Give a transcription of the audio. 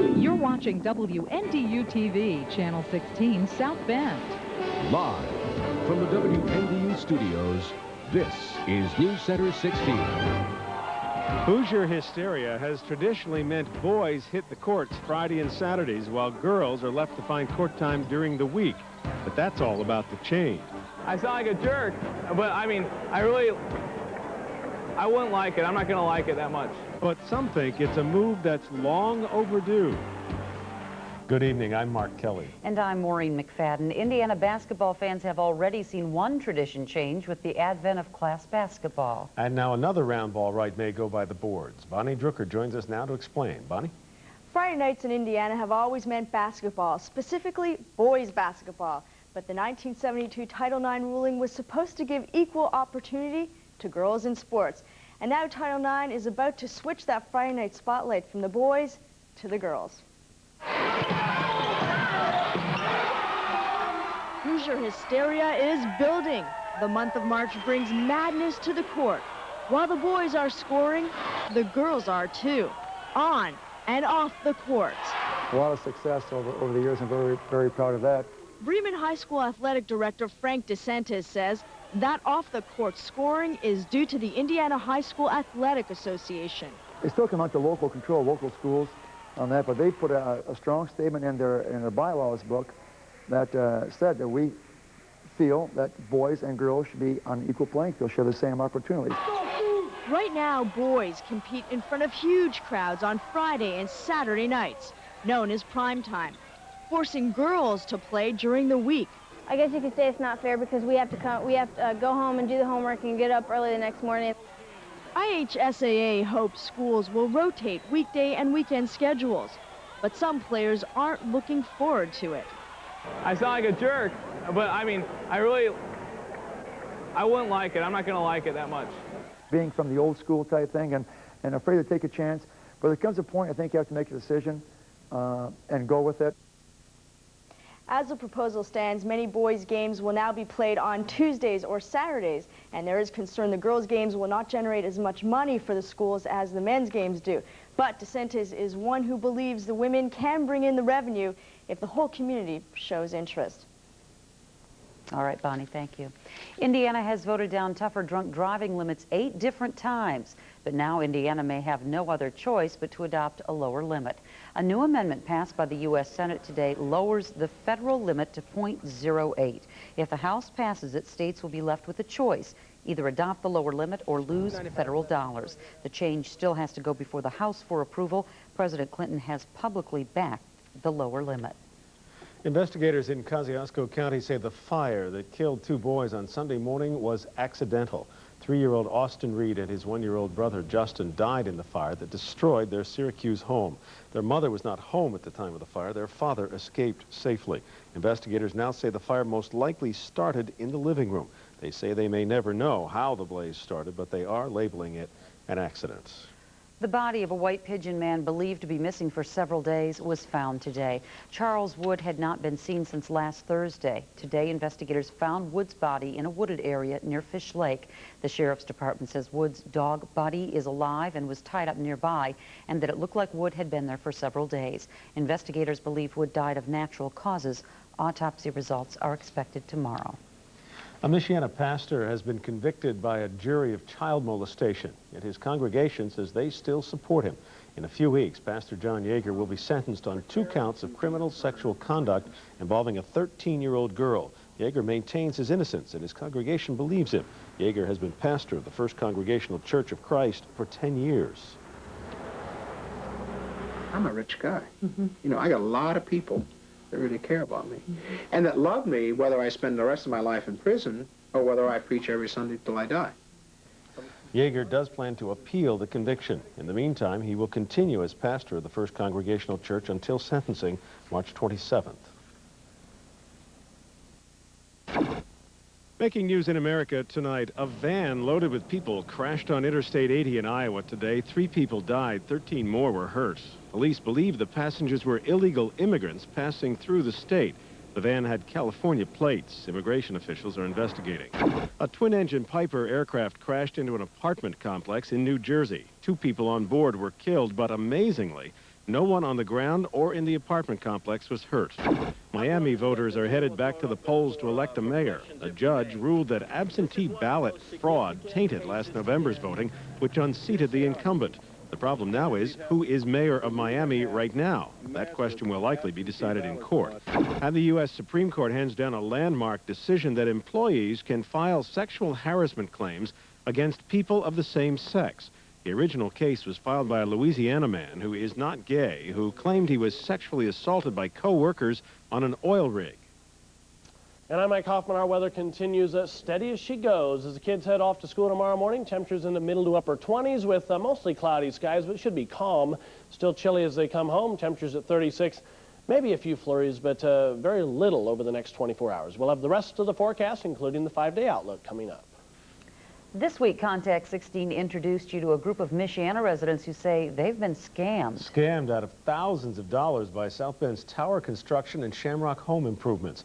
You're watching WNDU TV, Channel 16, South Bend. Live from the WNDU studios, this is NewsCenter 16. Hoosier hysteria has traditionally meant boys hit the courts Friday and Saturdays while girls are left to find court time during the week. But that's all about to change. I sound like a jerk, but I mean, I wouldn't like it. I'm not going to like it that much. But some think it's a move that's long overdue. Good evening, I'm Mark Kelly. And I'm Maureen McFadden. Indiana basketball fans have already seen one tradition change with the advent of class basketball. And now another round ball right may go by the boards. Bonnie Drucker joins us now to explain. Bonnie? Friday nights in Indiana have always meant basketball, specifically boys basketball. But the 1972 Title IX ruling was supposed to give equal opportunity to girls in sports. And now Title IX is about to switch that Friday night spotlight from the boys to the girls. Hoosier hysteria is building. The month of March brings madness to the court. While the boys are scoring, the girls are too, on and off the court. A lot of success over the years. I'm very, very proud of that. Bremen High School Athletic Director Frank DeSantis says that off-the-court scoring is due to the Indiana High School Athletic Association. They still come out to local control, local schools on that, but they put a strong statement in their bylaws book that said that we feel that boys and girls should be on equal playing field, share the same opportunities. Right now, boys compete in front of huge crowds on Friday and Saturday nights, known as prime time, forcing girls to play during the week. I guess you could say it's not fair because we have to go home and do the homework and get up early the next morning. IHSAA hopes schools will rotate weekday and weekend schedules, but some players aren't looking forward to it. I sound like a jerk, but I mean, I wouldn't like it. I'm not going to like it that much. Being from the old school type thing and afraid to take a chance, but there comes a point I think you have to make a decision and go with it. As the proposal stands, many boys' games will now be played on Tuesdays or Saturdays, and there is concern the girls' games will not generate as much money for the schools as the men's games do. But DeSantis is one who believes the women can bring in the revenue if the whole community shows interest. All right, Bonnie, thank you. Indiana has voted down tougher drunk driving limits 8 different times, but now Indiana may have no other choice but to adopt a lower limit. A new amendment passed by the U.S. Senate today lowers the federal limit to .08. If the House passes it, states will be left with a choice, either adopt the lower limit or lose federal dollars. The change still has to go before the House for approval. President Clinton has publicly backed the lower limit. Investigators in Kosciuszko County say the fire that killed 2 boys on Sunday morning was accidental. 3-year-old Austin Reed and his 1-year-old brother Justin died in the fire that destroyed their Syracuse home. Their mother was not home at the time of the fire. Their father escaped safely. Investigators now say the fire most likely started in the living room. They say they may never know how the blaze started, but they are labeling it an accident. The body of a white pigeon man believed to be missing for several days was found today. Charles Wood had not been seen since last Thursday. Today, investigators found Wood's body in a wooded area near Fish Lake. The Sheriff's Department says Wood's dog Buddy is alive and was tied up nearby, and that it looked like Wood had been there for several days. Investigators believe Wood died of natural causes. Autopsy results are expected tomorrow. A Michiana pastor has been convicted by a jury of child molestation, yet his congregation says they still support him. In a few weeks, Pastor John Yeager will be sentenced on 2 counts of criminal sexual conduct involving a 13-year-old girl. Yeager maintains his innocence, and his congregation believes him. Yeager has been pastor of the First Congregational Church of Christ for 10 years. I'm a rich guy. You know, I got a lot of people that really care about me, and that love me whether I spend the rest of my life in prison or whether I preach every Sunday till I die. Yeager does plan to appeal the conviction. In the meantime, he will continue as pastor of the First Congregational Church until sentencing March 27th. Making news in America tonight, a van loaded with people crashed on Interstate 80 in Iowa today. 3 people died, 13 more were hurt. Police believe the passengers were illegal immigrants passing through the state. The van had California plates. Immigration officials are investigating. A twin-engine Piper aircraft crashed into an apartment complex in New Jersey. 2 people on board were killed, but amazingly, No one on the ground or in the apartment complex was hurt. Miami voters are headed back to the polls to elect a mayor. A judge ruled that absentee ballot fraud tainted last November's voting, which unseated the incumbent. The problem now is, who is mayor of Miami right now? That question will likely be decided in court. And the U.S. Supreme Court hands down a landmark decision that employees can file sexual harassment claims against people of the same sex. The original case was filed by a Louisiana man who is not gay, who claimed he was sexually assaulted by co-workers on an oil rig. And I'm Mike Hoffman. Our weather continues steady as she goes. As the kids head off to school tomorrow morning, temperatures in the middle to upper 20s with mostly cloudy skies, but it should be calm. Still chilly as they come home. Temperatures at 36. Maybe a few flurries, but very little over the next 24 hours. We'll have the rest of the forecast, including the 5-day outlook, coming up. This week, Contact 16 introduced you to a group of Michiana residents who say they've been scammed. Scammed out of thousands of dollars by South Bend's Tower Construction and Shamrock Home Improvements.